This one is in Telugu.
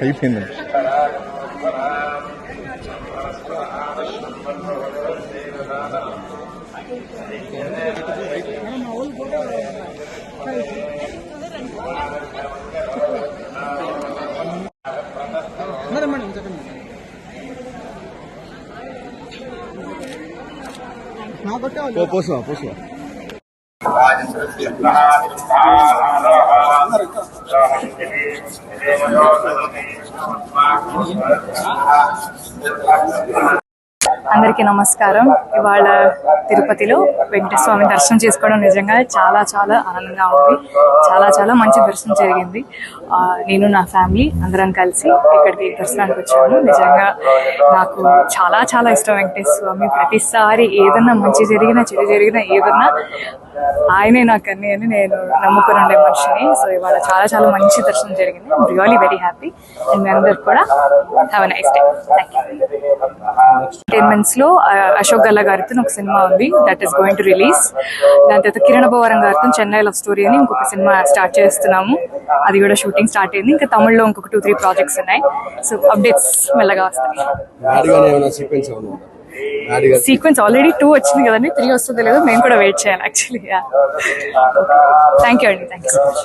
అయిపోయింది. పోసువా పోసువా అందరికీ నమస్కారం. ఇవాళ తిరుపతిలో వెంకటేశ్వర స్వామి దర్శనం చేసుకోవడం నిజంగా చాలా చాలా ఆనందంగా ఉంది. చాలా చాలా మంచి దర్శనం జరిగింది. నేను నా ఫ్యామిలీ అందరం కలిసి ఇక్కడికి దర్శనానికి వచ్చాము. నిజంగా నాకు చాలా చాలా ఇష్టం వెంకటేశ్వర స్వామి. ప్రతిసారి ఏదన్నా మంచి జరిగినా చెడు జరిగినా ఏదన్నా ఆయనే నాకు అన్ని అని నేను నమ్ముకుని ఉండే మనిషిని. సో ఇవాళ చాలా చాలా మంచి దర్శనం జరిగింది. I'm really very happy. And మీ అందరు కూడా have a nice day. Thank you. Entertainments లో అశోక్ గల్లా గారితో ఒక సినిమా ఉంది, that is going to release. దాని తర్వాత కిరణ్ భవరం గారితో చెన్నై లవ్ స్టోరీ అని ఇంకొక సినిమా స్టార్ట్ చేస్తున్నాము. అది కూడా షూటింగ్ స్టార్ట్ అయింది. ఇంకా తమిళ్లో ఇంకొక 2-3 ప్రాజెక్ట్స్ ఉన్నాయి. సో అప్డేట్స్ మెల్లగా వస్తాయి. సీక్వెన్స్ ఆల్రెడీ 2 వచ్చింది కదండి, 3 వస్తుందో లేదో మేము కూడా వెయిట్ చేయాలి యాక్చువల్లీ. థ్యాంక్ యూ అండి. Thank you so much.